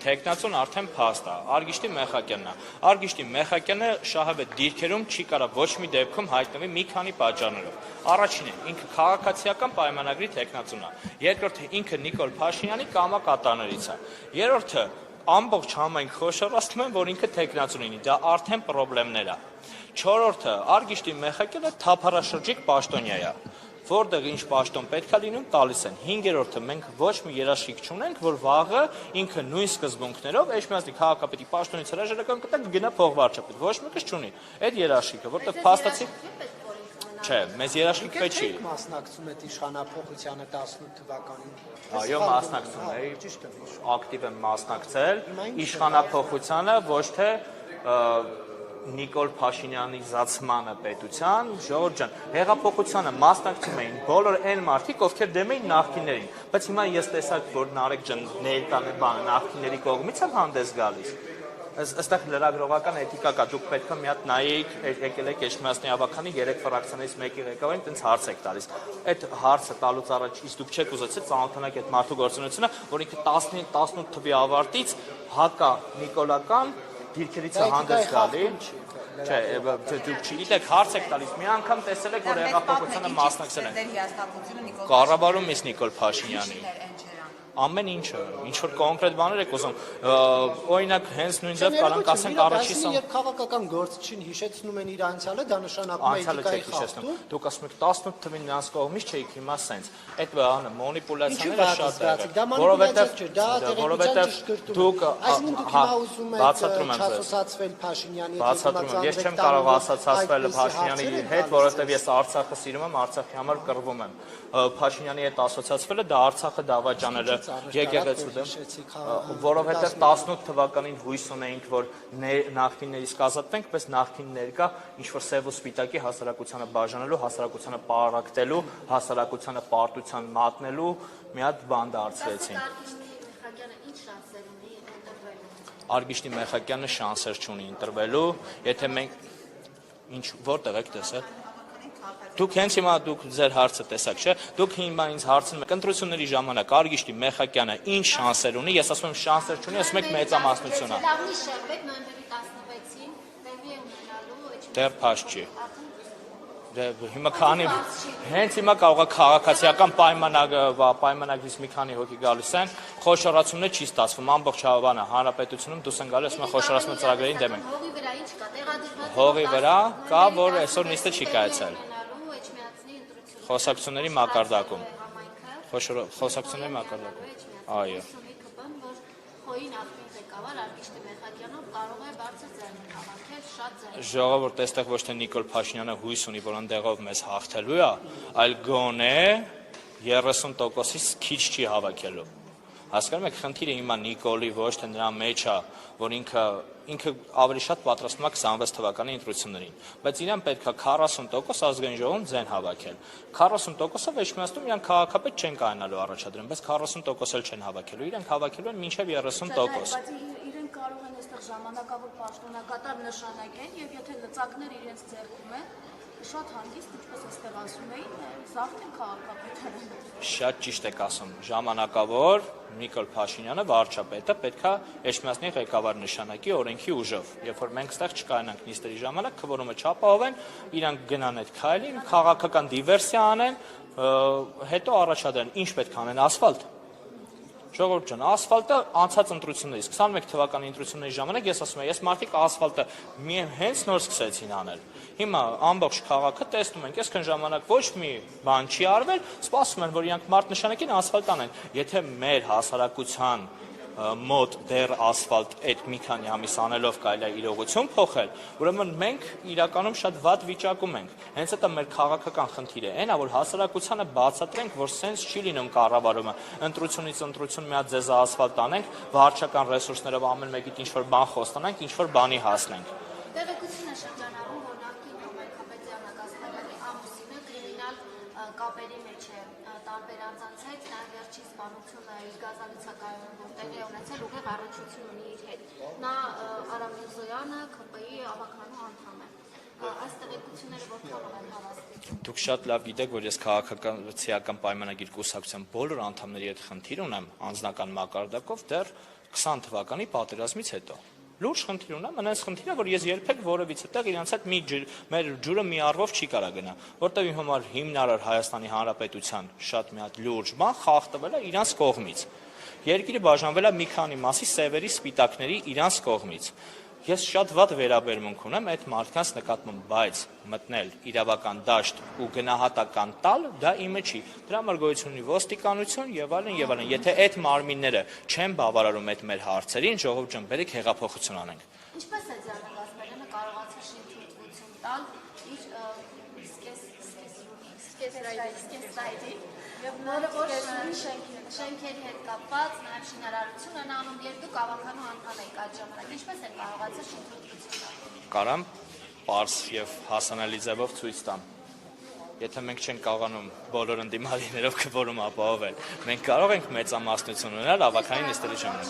թեկնածուն արդեն փաստ է, Արգիշտի Մեխակյանն է։ Արգիշտի Մեխակյանը շահավետ դիրքերում չի կարող ոչ մի դեպքում հայտնվի մի քանի պատճառներով։ Առաջինը ինքը քաղաքացիական պայմանագրի թեկնածուն է։ Երկրորդը ինքը Նիկոլ Փաշինյանի կամակատարներից է։ Երրորդը ամբողջ համայնք խոշորացնում են, որ ինքը թեկնածուն ունի, դա արդեն խնդիրներ է։ Չորրորդը Արգիշտի Մեխակյանը թափառաշրջիկ պաշտոնյա է, որտեղ ինչ պաշտոն պետք է լինում տալիս են։ Հինգերորդը մենք ոչ մի երաշխիք չունենք, որ վաղը ինքը նույն սկզբունքներով Էջմիածնի քաղաքապետի պաշտոնից հրաժարական կտա գնա փողվարչապետ։ Ոչ մեկը չունի այդ երաշխիքը, որտեղ փաստացի Չէ, մեզ երաշխիք պետք չի։ Մասնակցում եք իշխանափոխությանը 18 թվականին։ Այո, մասնակցում էի, ակտիվ եմ մասնակցել իշխանափոխությանը, ոչ թե Նիկոլ Փաշինյանի զացմանը պետության, ժողովուրդ ջան, հեղափոխությանը մասնակցում էին բոլոր այն մարդիկ, ովքեր դեմ էին նախկիններին, բայց հիմա ես տեսա, որ Նարեկ ջան ներկան բանը նախկինների կողմից է հանդես գալիս։ Այստեղ լրագրողական էթիկա կա, դուք պետք է մի հատ նայեք, եկել եք Էջմիածնի ավականի 3 ֆրակցիաներից մեկի ղեկավարին, տենց հարց եք տալիս։ Այդ հարցը տալուց առաջ իսկ դուք չեք ուզեցել ծանոթանաք այդ մարդու գործունեությունը, որ ինքը 18 թվի ավարտից հակա նիկոլական դիրքերից է հանդես գալի։ Չէ, դուք չգիտեք, հարց եք տալիս, մի անգամ տեսել եք, որ հեղափոխությանը մասնակցել են։ Կառավարում իսկ Նիկոլ Փաշինյանի։ Ամեն ինչը, ինչ որ կոնկրետ բաներ եք ուզում, օրինակ հենց նույն ձև կարանք ասենք առաջին երբ քաղաքական գործչին հիշեցնում են իր անցյալը, դա նշանակում է էթիկայի խախտում։ Դուք ասում եք 18 թվին նրանց կողմից չէիք, հիմա սենց։ Այդ բանը մանիպուլյացիաները շատ են, որովհետև դուք բացատրում եմ ասոցացվել Փաշինյանի հետ, բացատրում եմ, ես չեմ կարող ասոցացվել Փաշինյանի հետ, որովհետև ես Արցախը սիրում եմ, Արցախի համար կռվում եմ։ Փաշինյանի հետ ասոցացվելը դա Արցախը դավաճանել է եկեղեցու դեմ, որովհետև 18 թվականին հույս ունեինք, որ նախկիններից կազատվենք, պես նախկիններ կա ինչ-որ սև ու սպիտակի հասարակությանը բաժանելու, հասարակությանը պարակտելու, հասարակությանը պարտության մատնելու մի հատ բան դարձրեցին։ Արգիշտի Մեխակյանը շանսեր չունի ընտրվելու, եթե մենք ինչ որտեղ եք տեսել։ Դուք հենց հիմա դուք ձեր հարցը տեսաք, չէ՞։ Դուք հիմա ինձ հարցնում եք ընտրությունների ժամանակ Արգիշտի Մեխակյանը ինչ շանսեր ունի, ես ասում եմ շանսեր չունի, ասում եք մեծամասնություն է։ Լավնի շեղբեք նոյեմբերի 16-ին տեղի է ունենալու դեռ փաշ չի։ Հիմա քանի հենց հիմա կարող է քաղաքացիական պայմանագրից մի քանի հոգի գալիս են, խոշորացումներ չի ստացվում, ամբողջ հավանը հանրապետությունում դուրս են գալիս, ասում են խոշորացման ծրագրերին դեմ են։ Հողի վրա ինչ կա, տեղադրված։ Հողի վրա կա, որ այսօր նիստը չի կայացել։ Խոսակցությունների մակարդակում։ Խոսակցությունների մակարդակում։ Այո։ Ժողովուրդ, այստեղ ոչ թե Նիկոլ Փաշինյանը հույս ունի, որ այնտեղով մեզ հաղթելու է, այլ գոնե 30%-ից քիչ չի հավաքելու։ Հասկանում եք, խնդիրը հիմա Նիկոլի ոչ թե նրա մեջ է, որ ինքը ավելի շատ պատրաստվում է 26 թվականի ընտրություններին, բայց իրեն պետք է 40% ազգային ժողովում ձեն հավաքել։ 40%-ով Էջմիածնում իրենք քաղաքապետ չեն կայանալու առաջադրեն, բայց 40% էլ չեն հավաքելու, իրենք հավաքելու են մինչև 30%։ Իրենք կարող են այստեղ ժամանակավոր պաշտոնակատար նշանակեն եւ եթե լծակներ իրենց ձեռքում են, շատ հանգիստ, ինչպես այստեղ ասում էին, զավթեն քաղաքապետարանը։ Շատ ճիշտ եք ասում, ժամանակավոր Նիկոլ Փաշինյանը վարչապետը պետք է Էջմիածնի ղեկավար նշանակի օրենքի ուժով։ Երբ որ մենք ստեղ չկայանանք նիստերի ժամանակ, քվորումը չապահովեն, իրանք գնան այդ քայլին, քաղաքական դիվերսիա անեն, հետո առաջադրեն, ինչ պետք է անեն, ասֆալտ։ Ժողովուրդ ջան, ասֆալտը անցած ընտրություններից 21 թվականի ընտրությունների ժամանակ ես ասում եմ, ես մարդիկ ասֆալտը հենց նոր սկսեցին անել։ Հիմա ամբողջ քաղաքը տեսնում ենք, այսքան ժամանակ ոչ մի բան չի արվել, սպասում են, որ իրանք մարդ նշանակին ասֆալտ անեն։ Եթե մեր հասարակության մոտ դեռ ասֆալտ այդ մի քանի ամիս անելով կարելի է իրողություն փոխել, ուրեմն մենք իրականում շատ վատ վիճակում ենք։ Հենց դա մեր քաղաքական խնդիրը է, որ հասարակությանը բացատրենք, որ սենց չի լինում կառավարումը, ընտրությունից ընտրություն մի հատ ձեզ ասֆալտ անենք, վարչական ռեսուրսներով ամեն մեկիդ ինչ-որ բան խոստանանք, ինչ-որ բանի հասնենք։ Տեղեկություն է շրջանառում, որ նախկին Մեխապետյանը Գասպարյանի ամուսինը կրիմինալ կապերի մեջ է տարբեր անձանց հետ, նա վերջի սպանությունը իր գազալիցակայանում, որ տեղի ունեցել ուղիղ առնչություն ունի իր հետ։ Նա Արամ Միրզոյանը ՔՊԻ ավականու անդամ է։ Այս տեղեկությունները որքանով են հավաստի։ Դուք շատ լավ գիտեք, որ ես քաղաքացիական պայմանագիր կուսակցության բոլոր անդամների հետ խնդիր ունեմ անձնական մակարդակով դեռ 20 թվականի պատերազմից հետո։ Լուրջ խնդիր ունեմ, այնպես խնդիրը, որ ես երբեք որևիցե տեղ իրանց հետ մեր ջուրը մի առվով չի կարա գնա, որտեղ իմ համար հիմնարար Հայաստանի Հանրապետության շատ մի հատ լուրջ բան խախտվել է իրանց կողմից։ Երկիրը բաժանվել է մի քանի մասի սևերի, սպիտակների իրանց կողմից։ Ես շատ վատ վերաբերմունք ունեմ այդ մարդկանց նկատմամբ, բայց մտնել իրավական դաշտ ու գնահատական տալ դա իմը չի։ Դրա համար գոյություն ունի ոստիկանություն եւ այլն եւ այլն։ Եթե այդ մարմինները չեն բավարարում այդ մեր հարցերին, ժողովուրդ ջան, բերեք հեղափոխություն անենք։ Ինչպես է Ձյանը Գասպարյանը կարողացել շինթույլտվություն տալ իր սկեսրայդի եւ նոր շենքերի հետ կապված նաեւ շինարարություն են անում եւ դուք ավականու անդամ եք այդ ժամանակ ինչպես են կարողացել շինթույլտվություն տալ։ Կարամ պարզ եւ հասանելի ձևով ցույց տամ։ Եթե մենք չենք կարողանում բոլոր ընդդիմադիրներով կվորում ապահովել, մենք կարող ենք մեծամասնություն ունենալ ավականին նիստերի ժամանակ։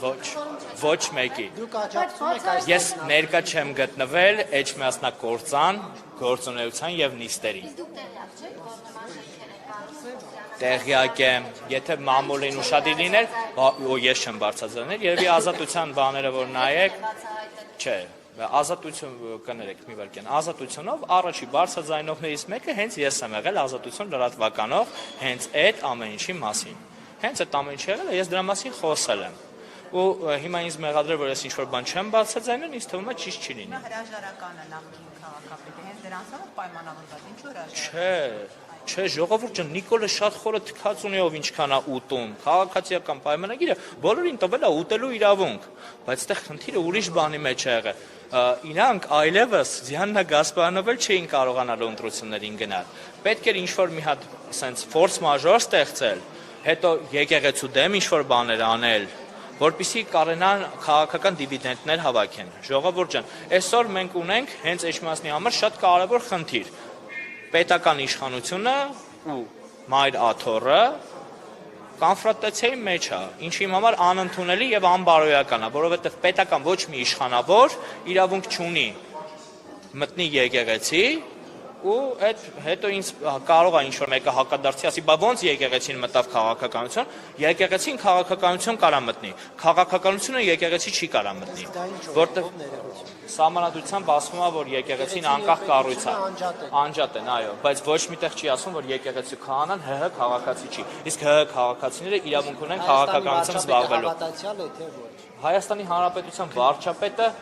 Ոչ մեկի։ Դուք աջակցում եք այս Ես ներկա չեմ գտնվել Էջմիածնակործան, գործունեության եւ նիստերին։ Դուք տեղյակ չեք որ նման շենքեր են կառուցվում։ Տեղյակ եմ, եթե մամուլին ուշադիր լիներ, ես չեմ բարձրացնել, երևի ազատության բաները որ նայեք, չէ, ազատություն կներեք մի վարքյան, ազատությունով առաջի բարձրաձայնողներից մեկը հենց ես եմ եղել ազատություն լրատվականով, հենց այդ ամեն ինչի մասին։ Հենց այդ ամեն ինչը եղել է, ես դրա մասին խոսել եմ։ Ու հիմա ինձ մեղադրել, որ ես ինչ-որ բան չեմ բարձրացնում, ինձ թվում է ճիշտ չի լինի։ Հրաժարականը նախկին քաղաքապետը հենց դրանցով պայմանավորված, ինչու հրաժարակ։ Չէ, ժողովուրդ ջան, Նիկոլը շատ խորը թքած ունի ով ինչքան է ուտում։ Քաղաքացիական պայմանագիրը բոլորին տվել է ուտելու իրավունք, բայց այդտեղ խնդիրը ուրիշ բանի մեջ է եղել։ Իրանք այլևս Ձյաննա Գասպարյանով էլ չէին կարողանալ ընտրություններին գնալ։ Պետք էր ինչ-որ մի հատ sense force majeure ստեղծել, հետո եկեղեցու դեմ ինչ-որ բաներ անել, որպեսզի կարենան քաղաքական դիվիդենտներ հավաքեն։ Ժողովուրդ ջան, այսօր մենք ունենք հենց Էջմիածնի համար շատ կարևոր խնդիր։ Պետական իշխանությունը ու մայր աթոռը կոնֆրոնտացիայի մեջ է, ինչի իմ համար անընդունելի եւ անբարոյական է, որովհետեւ պետական ոչ մի իշխանավոր իրավունք չունի մտնի եկեղեցի ու այդ հետո ինձ կարող է ինչ-որ մեկը հակադարձի, ասի, բա ոնց եկեղեցին մտավ քաղաքականություն, եկեղեցին քաղաքականություն կարա մտնի, քաղաքականությունը եկեղեցի չի կարա մտնի, որտեղ Սահմանադրությամբ ասվում է, որ եկեղեցին անկախ կառույց է, անջատ են, այո, բայց ոչ միտեղ չի ասում, որ եկեղեցու քահանան ՀՀ քաղաքացի չի, իսկ ՀՀ քաղաքացիները իրավունք ունեն քաղաքականությամբ զբաղվելու։ Հայաստանի Հանրապետության վարչապետը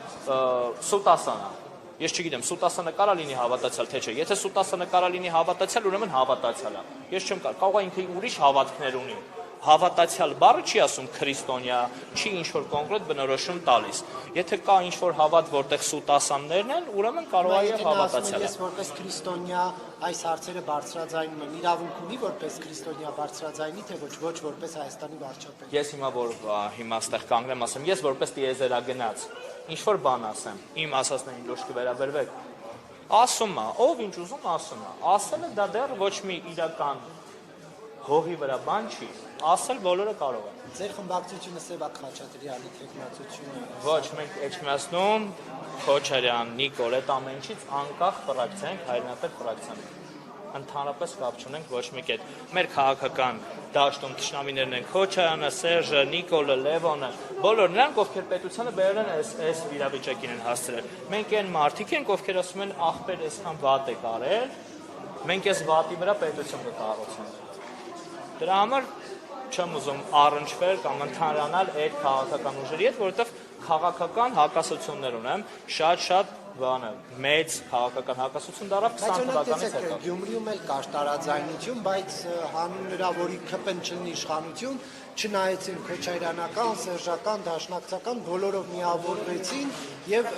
Սուտասանն է։ Ես չգիտեմ, Սուտասանը կարա լինի հավատացյալ, թե չէ։ Եթե Սուտասանը կարա լինի հավատացյալ, ուրեմն հավատացյալ է։ Ես չեմ կարող է ինքը ուրիշ հավատքներ ունի։ Հավատացյալ բառը չի ասում քրիստոնյա, չի ինչ-որ կոնկրետ բնորոշում տալիս։ Եթե կա ինչ-որ հավատ, որտեղ Սուտասաններն են, ուրեմն կարող է եւ հավատացյալ։ Ես որպես քրիստոնյա այս հարցերը բարձրաձայնում եմ, իրավունք ունի որպես քրիստոնյա բարձրաձայնի, թե ոչ որպես Հայաստանի վարչապետ։ Ես հիմա այստեղ կանգնեմ, ասեմ, ես որպես տիեզերագնաց, ինչ-որ բան ասեմ, իմ ասածներին լուրջ կվերաբերվեք։ Ասում է, ով ինչ ուզում ասում է։ Ասելը դա դեռ ոչ մի իրական հողի վրա բան չի, ասել բոլորը կարող են։ Ձեր խմբակցությունը Սևակ Խաչատրյանի թեկնածությունը։ Ոչ, մենք Էջմիածնում Քոչարյան, Նիկոլ, այդ ամեն ինչից անկախ ֆրակցիա ենք, հայրենապետ ֆրակցիան։ Ընդհանրապես կապ չունենք ոչ մեկի հետ։ Մեր քաղաքական դաշտում թշնամիներն են Քոչարյանը, Սերժը, Նիկոլը, Լևոնը, բոլոր նրանք, ովքեր պետությանը բերել են այս իրավիճակին են հասցրել։ Մենք այն մարդիկ ենք, ովքեր ասում են ախպեր այսքան վատ է կարել, մենք այս վատի վրա պետություն կկառուցենք։ Դրա համար չեմ ուզում առնչվել կամ ընդհանրանալ այդ քաղաքական ուժերի հետ, որովհետև քաղաքական հակասություններ ունեմ, շատ մեծ քաղաքական հակասություն դարավ 20 թվականից հետո։ Գյումրիում էլ կար տարաձայնություն, բայց հանուն նրա, որի ԿՊ-ն չլինի իշխանություն, չնայեցին քոչարյանական, սերժական, դաշնակցական, բոլորով միավորվեցին եւ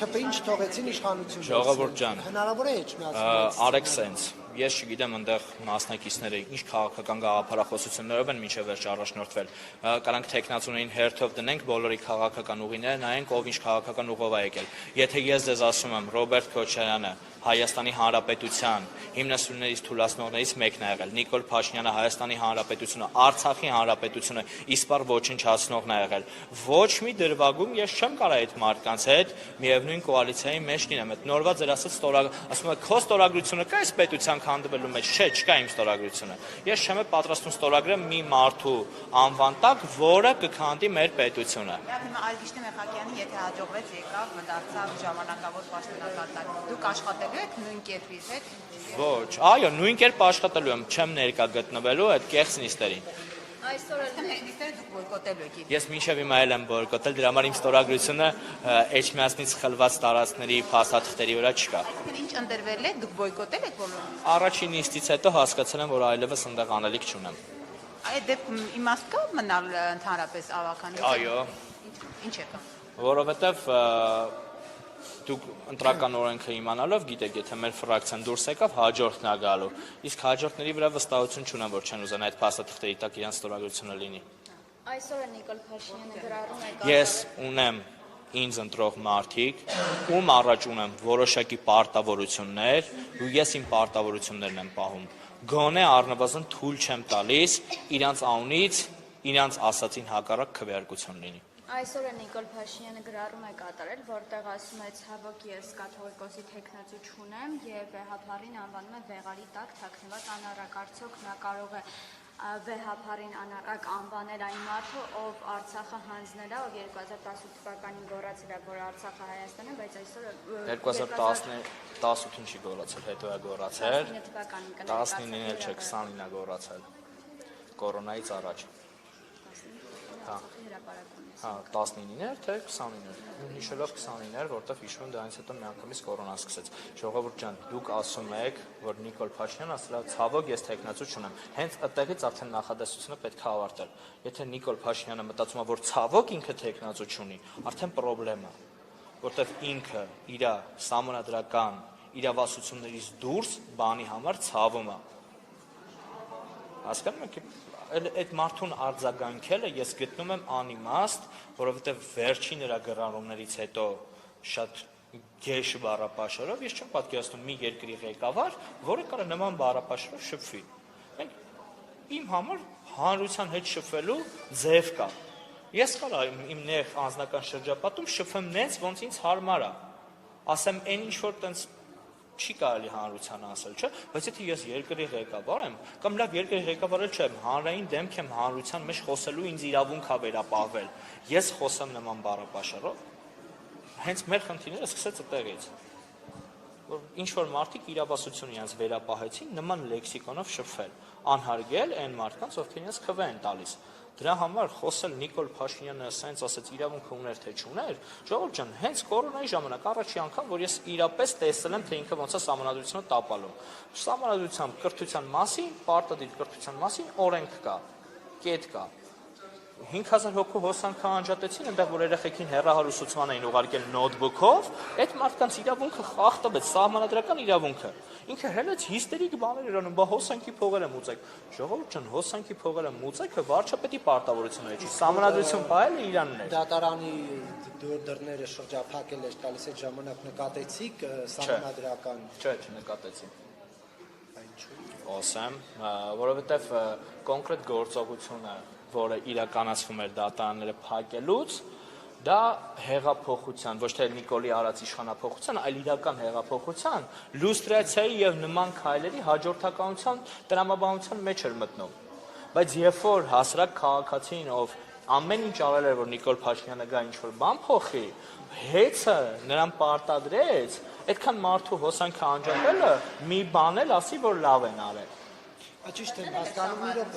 ԿՊ-ին չթողեցին իշխանություն։ Ժողովուրդ ջան, հնարավոր է Էջմիածնում արեք սենց։ Ես չգիտեմ այնտեղ մասնակիցները ինչ քաղաքական գաղափարախոսություններով են մինչև վերջ առաջնորդվել։ Կարանք տեխնացուներին հերթով դնենք բոլորի քաղաքական ուղիները, նայենք ով ինչ քաղաքական ուղով է եկել։ Եթե ես ձեզ ասում եմ Ռոբերտ Քոչարյանը Հայաստանի Հանրապետության հիմնասյուներից թույլատնողներից մեկն է եղել, Նիկոլ Փաշինյանը Հայաստանի Հանրապետությունը, Արցախի Հանրապետությունը իսպառ ոչնչացնողն է եղել։ Ոչ մի դրվագում ես չեմ կարող այդ մարդկանց հետ միևնույն կոալիցիայի մեջ լինեմ։ Այդ նորվա ձեր ասած ասում եք քո ստորագրությունը կա այս պետության կյանք հանդիպելու մեջ, չէ, չկա իմ ստորագրությունը։ Ես չեմ պատրաստում ստորագրեմ մի մարդու անվան տակ, որը կքանդի մեր պետությունը։ Հիմա Ալգիշտե Մեխակյանի եթե հաջողվեց եկավ, դարձավ ժամանակավոր պաշտոնական, դուք աշխատելու եք նույն կերպից հետ։ Ոչ, այո, նույն կերպ աշխատելու եմ, չեմ ներկա գտնվելու այդ կեղծ նիստերին։ Այսօր էլ Նիստերը դուք բոյկոտելու եք։ Ես մինչև հիմա էլ եմ բոյկոտել, դրա համար իմ ստորագրությունը Էջմիածնից խլված տարածքների փաստաթղթերի վրա չկա։ Ինչ ընտրվել է, դուք բոյկոտել եք բոլորը։ Առաջին նիստից հետո հասկացել եմ, որ այլևս այնտեղ անելիք չունեմ։ Այդ դեպքում իմաստ կա մնալ ընդհանրապես ավականից։ Այո, Ինչ է կա։ որովհետև դուք ընտրական օրենքը իմանալով գիտեք, եթե մեր ֆրակցիան դուրս եկավ, հաջորդն է գալու։ Իսկ հաջորդների վրա վստահություն չունեմ, որ չեն ուզեն այդ փաստաթղթերի տակ իրենց ստորագրությունը լինի։ այսօր Նիկոլ Փաշինյանը գրառում է Ես ունեմ ինձ ընտրող մարդիկ, ում առաջ ունեմ որոշակի պարտավորություններ, ու ես իմ պարտավորություններն եմ պահում։ Գոնե առնվազն թույլ չեմ տալիս իրանց անունից, իրանց ասացին հակառակ քվեարկություն լինի։ Այսօր Նիկոլ Փաշինյանը գրառում է կատարել, որտեղ ասում է ցավոք ես կաթողիկոսի թեկնածու չունեմ եւ վեհապարին անվանում է վեղարի տակ թաքնված անառակ, արդյոք նա կարող է վեհապարին անառակ անվանել այն մարդը, ով Արցախը հանձնել է, ով 2018 թվականին գոռացել է, որ Արցախը Հայաստան է, բայց այսօր 2018-ին չի գոռացել, հետո է գոռացել։ 19 թվականին 19-ին էլ չէ, 20-ին է գոռացել։ Կորոնայից առաջ։ Հա, 19-ին էր, թե 20-ին էր։ Հիշելով 20-ին էր, որտեվ հիշում եմ դրանից հետո միանգամից կորոնան սկսեց։ Ժողովուրդ ջան, դուք ասում եք, որ Նիկոլ Փաշինյանն ասել է, ցավոք ես թեկնածու չունեմ։ Հենց այդտեղից արդեն նախադասությունը պետք է ավարտել։ Եթե Նիկոլ Փաշինյանը մտածում է, որ ցավոք ինքը թեկնածու չունի, արդեն խնդրեմ է, որտեվ ինքը իր սահմանադրական իրավասություններից դուրս բանի համար ցավում է։ Հասկանում եք, այդ մարդուն արձագանքելը ես գտնում եմ անիմաստ, որովհետև վերջին նրա գրառումներից հետո շատ գեշ բառապաշարով ես չեմ պատկերացնում մի երկրի ղեկավար, որը կարող է նման բառապաշարով շփվի։ Իմ համար հանրության հետ շփվելու ձև կա։ Ես կարող իմ նեղ անձնական շրջապատում շփվեմ նենց, ոնց ինձ հարմար է։ Ասեմ, այն ինչ որ տենց չի կարելի հանրության ասել, չէ՞, բայց եթե ես երկրի ղեկավար եմ, կամ լավ երկրի ղեկավարը չեմ, հանրային դեմք եմ հանրության մեջ խոսելու ինձ իրավունք է վերապահվել։ Ես խոսեմ նման բառապաշարով։ Հենց մեր խնդիրները սկսեց այդտեղից։ Որ ինչ որ մարդիկ իրավասություն իրենց վերապահեցին նման լեքսիկոնով շփվել, անհարգել այն մարդկանց, ովքեր իրենց քվե են տալիս։ Դրա համար խոսել Նիկոլ Փաշինյանը ասենց ասեց իրավունքը ուներ թե չուներ, ժողովուրդ ջան, հենց կորոնայի ժամանակ առաջի անգամ, որ ես իրապես տեսել եմ, թե ինքը ոնց է սահմանադրությունը տապալում։ Սահմանադրության կրթության մասին, պարտադիր կրթության մասին օրենք կա, կետ կա։ 5000 հոգու հոսանքը անջատեցին, այնտեղ որ երեխեքին հեռահարուսուցման էին ուղարկել նոթբուքով, այդ մարդկանց իրավունքը խախտվեց, սահմանադրական իրավունքը։ Ինքը հելեց հիստերիկ բաներ իրանում, բա հոսանքի փողերը մուծեք։ Ժողովուրդ ջան, հոսանքի փողերը մուծելը վարչապետի պարտավորությունն է, չի սահմանադրություն պահելը իրանն է։ Դատարանի դռները շրջափակել էր տալիս այդ ժամանակ նկատեցիք սահմանադրական։ Չէ, չնկատեցի։ Ասեմ, որովհետև կոնկրետ գործողությունը, որը իրականացվում էր դատարանները փակելուց, դա հեղափոխության, ոչ թե Նիկոլի արած իշխանափոխության, այլ իրական հեղափոխության, լուստրացիայի եւ նման քայլերի հաջորդականության տրամաբանության մեջ էր մտնում։ Բայց երբ որ հասարակ քաղաքացին, ով ամեն ինչ արել էր, որ Նիկոլ Փաշինյանը գա ինչ-որ բան փոխի, հեծը նրան պարտադրեց, այդքան մարդու հոսանքը անջատելը մի բան էլ ասի, որ լավ են արել։ Ճիշտ եմ հասկանում իրոք։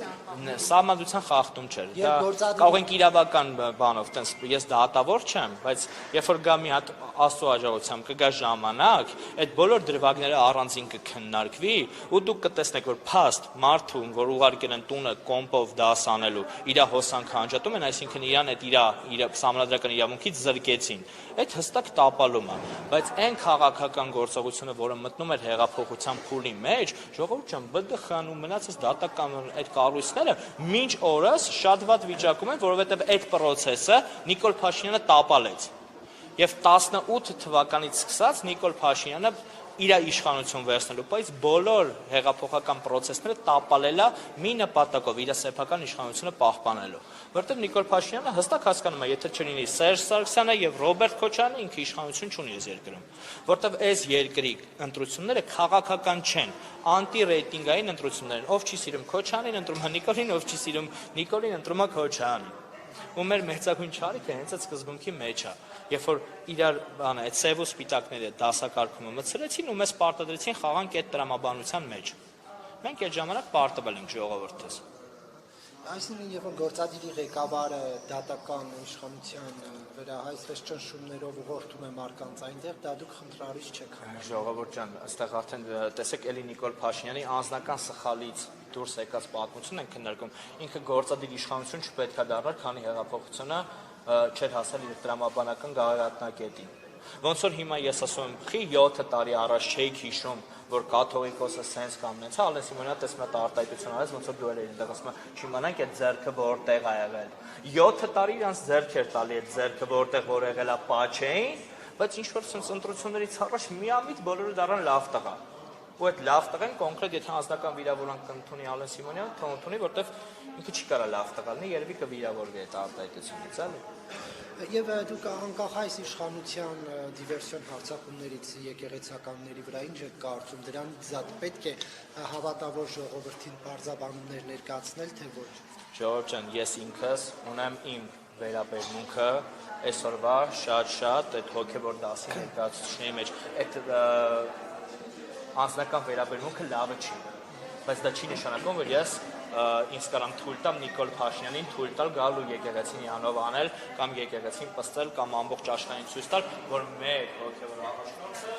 Սահմանադրության խախտում չէր։ Դա կարող ենք իրավական բանով, տենց ես դատավոր չեմ, բայց երբ որ գա մի հատ աստծո աջակցությամբ կգա ժամանակ, այդ բոլոր դրվագները առանձին կքննարկվի, ու դուք կտեսնեք, որ փաստ մարդուն, որ ուղարկել են տունը կոմպով դաս անելու, իր հոսանքը անջատում են, այսինքն իրան այդ իր սահմանադրական իրավունքից զրկեցին։ Այդ հստակ տապալում է, բայց այն քաղաքական գործողությունը, որը մտնում էր հեղափոխության փուլի մեջ, ժողովուրդ ջան, ԲԴԽ-ն ու մնացած դատական այդ կառույցները մինչ օրս շատ վատ վիճակում են, որովհետև այդ process-ը Նիկոլ Փաշինյանը տապալեց։ Եվ 18 թվականից սկսած Նիկոլ Փաշինյանը իր իշխանություն վերցնելու, բայց բոլոր հեղափոխական process-ները տապալելա մի նպատակով իր սեփական իշխանությունը պահպանելու։ Որտեղ Նիկոլ Փաշինյանը հստակ հասկանում է, եթե չլինի Սերժ Սարգսյանը եւ Ռոբերտ Քոչարյանը, ինքը իշխանություն չունի այս երկրում, որտեղ այս երկրի ընտրությունները քաղաքական չեն, անտի-ռեյտինգային ընտրություններ են, ով չի սիրում Քոչարյանին, ընտրում է Նիկոլին, ով չի սիրում Նիկոլին, ընտրում է Քոչարյանին։ Ու մեր մեծագույն չարիքը հենց այդ սկզբունքի մեջ է, երբ որ իրար այդ սև ու սպիտակների դասակարգումը մտցրեցին ու մեզ պարտադրեցին խաղանք այդ տրամաբանության մեջ։ Մենք այդ ժամանակ պարտվել ենք ժողովրդից։ Այսինքն, երբ որ գործադիրի ղեկավարը դատական իշխանության վրա այսպես ճնշումներով ուղղորդում է մարդկանց այնտեղ, դա դուք խնդրալից չեք համարում։ Ժողովուրդ ջան, այստեղ արդեն տեսեք էլի Նիկոլ Փաշինյանի անձնական սխալից դուրս եկած պատմություն են քննարկում։ Ինքը գործադիր իշխանություն չպետք է դառնար, քանի հեղափոխությունը չէր հասել իր տրամաբանական գաղափարակետին։ Ոնց որ հիմա ես ասում եմ, խի 7 տարի առաջ չէիք հիշում, որ կաթողիկոսը սենց կամնեց, Ալեն Սիմոնյանը տեսնում է արտահայտություն արեց, ոնց որ դու էլ այնտեղ ասում ես, չիմանանք այդ ձեռքը որտեղ ա եղել։ 7 տարի իրանց ձեռք էր տալի այդ ձեռքը, որտեղ որ եղել է պաչեին, բայց ինչ որ sense ընտրություններից առաջ միամիտ բոլորը դառան լավ տղա։ Ու այդ լավ տղան կոնկրետ եթե անձնական վիրավորանք կընդունի Ալեն Սիմոնյանը, թող ընդունի, որտեղ ինքը չի կարա լավ տղա լինի, երևի կվիրավորվի այդ արտահայտությունից, էլի։ Եվ դուք անկախ այս իշխանության դիվերսիոն հարձակումներից եկեղեցականների վրա ինչ եք կարծում, դրանից զատ պետք է հավատավոր ժողովրդին բարձաբանումներ ներկայացնել, թե ոչ։ Ժողովուրդ ջան, ես ինքս ունեմ իմ վերաբերմունքը այսօրվա շատ այդ հոգևոր դասի ներկայացուցիչների մեջ, այդ անձնական վերաբերմունքը լավը չի, բայց դա չի նշանակում, որ ես ինձ կարամ թույլ տամ Նիկոլ Փաշինյանին թույլ տալ գալ ու եկեղեցին իանով անել կամ եկեղեցին պստել կամ ամբողջ աշխարհին ցույց տալ, որ մեր հոգևոր առաջնորդը